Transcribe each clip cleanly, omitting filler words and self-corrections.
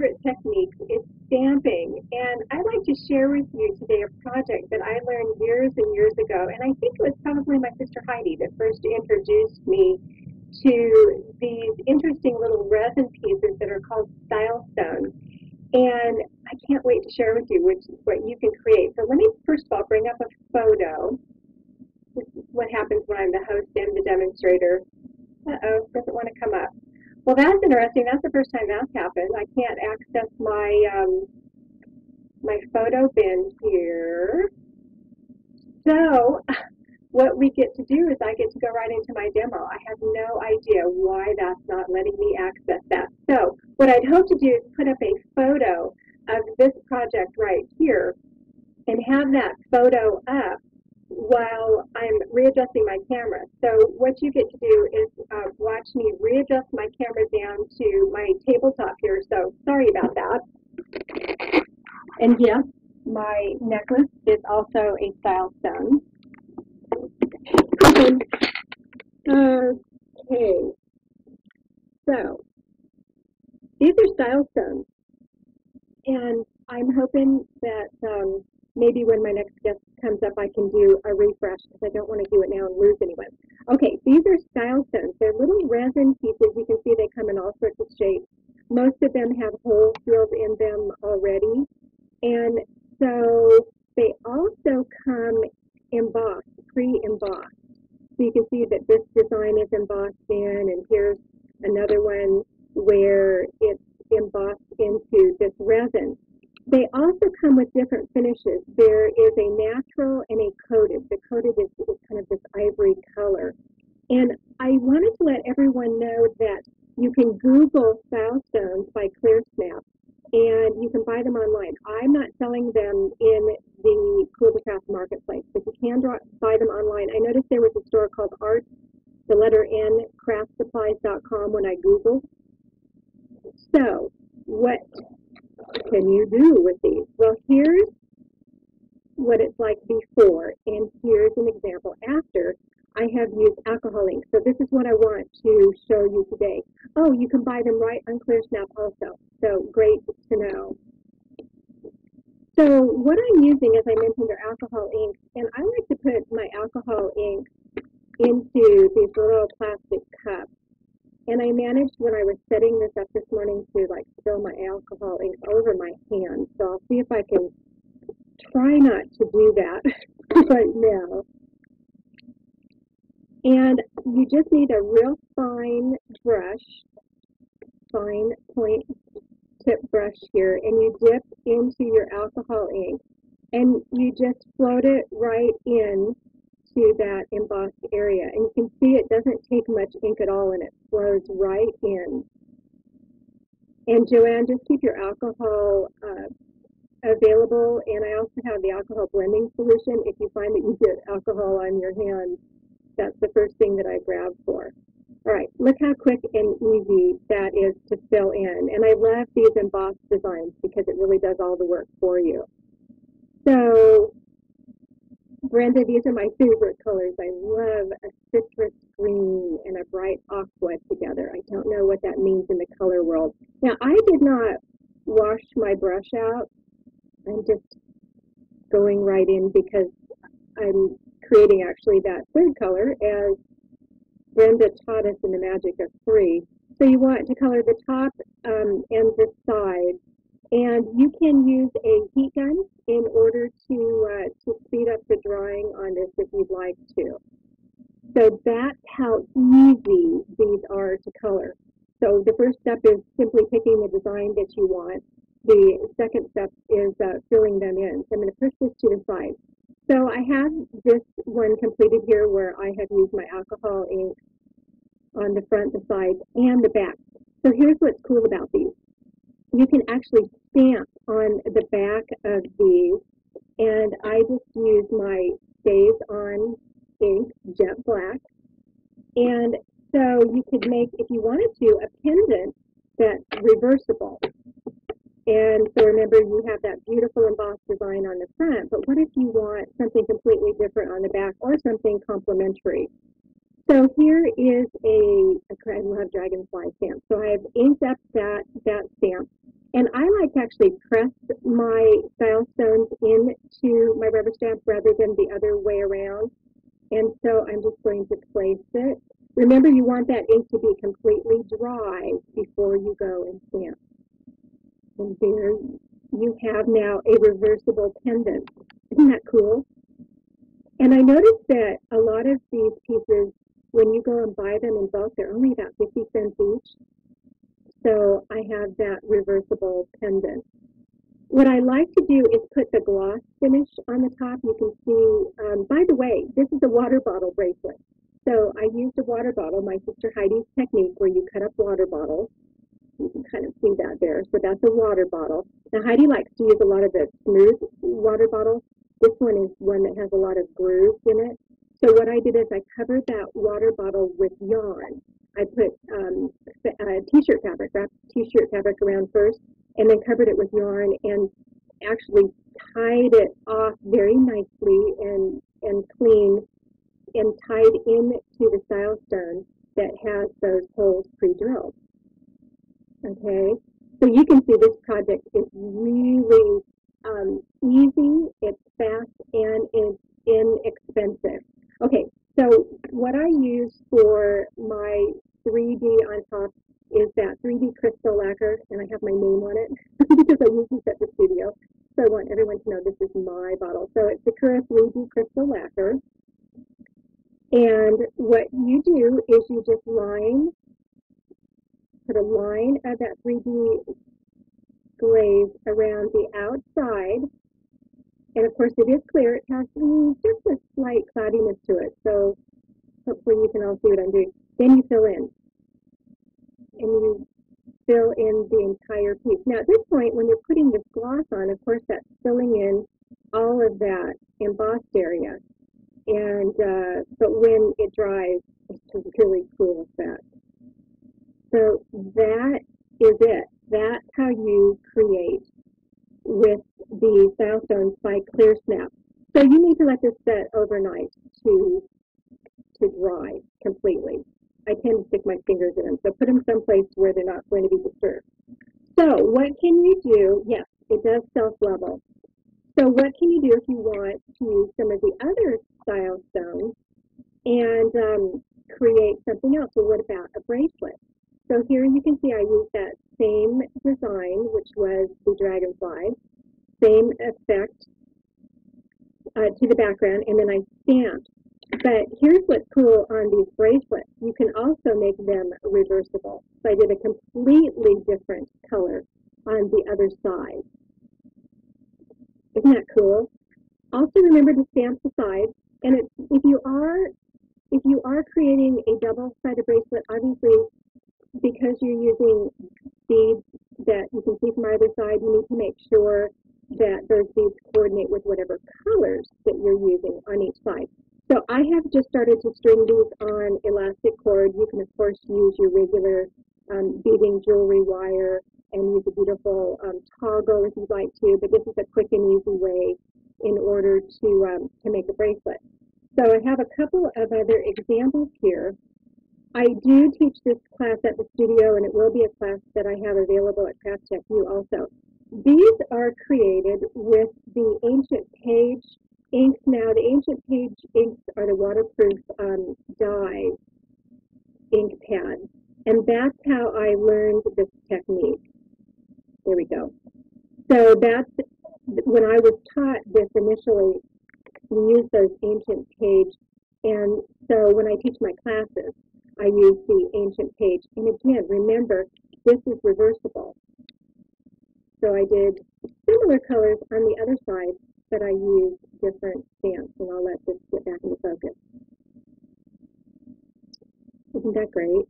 favorite techniques is stamping. And I'd like to share with you today a project that I learned years and years ago. And I think it was probably my sister Heidi that first introduced me to these interesting little resin pieces that are called style stones. And I can't wait to share with you what you can create. So let me first of all bring up a photo. This is what happens when I'm the host and the demonstrator. Uh-oh, doesn't want to come up. Well, that's interesting. That's the first time that's happened. I can't access my my photo bin here. So what we get to do is I get to go right into my demo. I have no idea why that's not letting me access that. So what I'd hope to do is put up a photo of this project right here and have that photo up while I'm readjusting my camera. So what you get to do is watch me readjust my camera down to my tabletop here. So sorry about that. And yes, my necklace is also a style stone. Okay, so these are style stones, and I'm hoping that maybe when my next guest comes up I can do a refresh because I don't want to do it now and lose anyone. Okay, these are style stones. They're little resin pieces. You can see they come in all sorts of shapes. Most of them have holes drilled in them already, and so they also come embossed, pre-embossed. So you can see that this design is embossed in, and here's another one where it's embossed into this resin. They also come with different finishes. There is a natural and a coated. The coated is kind of this ivory color. And I wanted to let everyone know that you can Google style stones by ClearSnap, and you can buy them online. I'm not selling them in the Cool2Craft marketplace, but you can buy them online. I noticed there was a store called Art, the letter N, craftsupplies.com when I Googled. So what can you do with these? Well, here's what it's like before, and here's an example after. I have used alcohol ink, so this is what I want to show you today. Oh, you can buy them right on ClearSnap also, so great to know. So what I'm using, as I mentioned, are alcohol inks, and I like to put my alcohol ink into these little plastic cups. And I managed when I was setting this up this morning to like spill my alcohol ink all over my hand. So I'll see if I can try not to do that right now. And you just need a real fine brush, fine point tip brush here, and you dip into your alcohol ink, and you just float it right in to that embossed area. And you can see it doesn't take much ink at all, and it flows right in. And Joanne, just keep your alcohol available, and I also have the alcohol blending solution. If you find that you get alcohol on your hands, that's the first thing that I grab for. All right, look how quick and easy that is to fill in. And I love these embossed designs because it really does all the work for you. So, Brenda, these are my favorite colors. I love a citrus green and a bright aqua together. I don't know what that means in the color world. Now, I did not wash my brush out. I'm just going right in because I'm creating actually that third color as Brenda taught us in the magic of 3. So you want to color the top and the side. And you can use a heat gun in order to speed up the drying on this if you'd like to. So that's how easy these are to color. So the first step is simply picking the design that you want. The second step is filling them in. So I'm going to push this to the side. So I have this one completed here where I have used my alcohol ink on the front, the sides, and the back. So here's what's cool about these. You can actually stamp on the back of these, and I just use my Stays On ink, jet black. And so you could make, if you wanted to, a pendant that's reversible. And so remember, you have that beautiful embossed design on the front, but what if you want something completely different on the back or something complementary? So here is I love dragonfly stamps. So I have inked up that stamp. And I like to actually press my style stones into my rubber stamp rather than the other way around. And so I'm just going to place it. Remember, you want that ink to be completely dry before you go and stamp. And there you have now a reversible pendant. Isn't that cool? And I noticed that a lot of these pieces, when you go and buy them in bulk, they're only about 50 cents each. So I have that reversible pendant. What I like to do is put the gloss finish on the top. You can see, by the way, this is a water bottle bracelet. So I used a water bottle, my sister Heidi's technique, where you cut up water bottles. You can kind of see that there. So that's a water bottle. Now Heidi likes to use a lot of the smooth water bottles. This one is one that has a lot of grooves in it. So what I did is I covered that water bottle with yarn. I put t-shirt fabric, wrapped t-shirt fabric around first, and then covered it with yarn and actually tied it off very nicely and clean and tied into the style stone that has those holes pre-drilled. Okay, so you can see this project is really easy, it's fast, and it's inexpensive. Okay, so what I use for my 3D on top is that 3D crystal lacquer, and I have my name on it because I use this at the studio. So I want everyone to know this is my bottle. So it's Sakura 3D crystal lacquer. And what you do is you just put a line of that 3D glaze around the outside. And of course it is clear. It has just a slight cloudiness to it. So hopefully you can all see what I'm doing. Then you fill in. And you fill in the entire piece. Now at this point, when you're putting this gloss on, of course that's filling in all of that embossed area. And but when it dries, it's a really cool effect. So that is it. That's how you create with the style stones by Clear Snap. So you need to let this set overnight to dry completely. I tend to stick my fingers in them, so put them someplace where they're not going to be disturbed. So what can you do? Yes, it does self-level. So what can you do if you want to use some of the other style stones and create something else? Well, what about a bracelet? So here you can see I used that same design, which was the dragonfly, same effect to the background, and then I stamped. But here's what's cool on these bracelets. You can also make them reversible. So I did a completely different color on the other side. Isn't that cool? Also remember to stamp the sides. And if you are creating a double-sided bracelet, obviously because you're using beads that you can see from either side, you need to make sure that those beads coordinate with whatever colors that you're using on each side. So I have just started to string these on elastic cord. You can of course use your regular beading jewelry wire and use a beautiful toggle if you'd like to, but this is a quick and easy way in order to make a bracelet. So I have a couple of other examples here. I do teach this class at the studio, and it will be a class that I have available at Craft Tech U also. These are created with the Ancient Page inks. Now, the Ancient Page inks are the waterproof dye ink pads, and that's how I learned this technique. There we go. So that's when I was taught this initially. We use those Ancient Page, and so when I teach my classes, I use the Ancient Page. And again, remember, this is reversible. So I did similar colors on the other side, but I used different stamps, and I'll let this get back into focus. Isn't that great?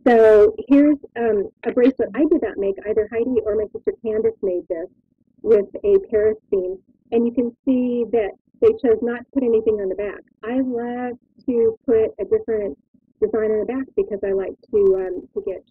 So here's a bracelet I did not make. Either Heidi or my sister Candace made this with a Paris theme. And you can see that they chose not to put anything on the back. I love to put a different design on the back because I like to get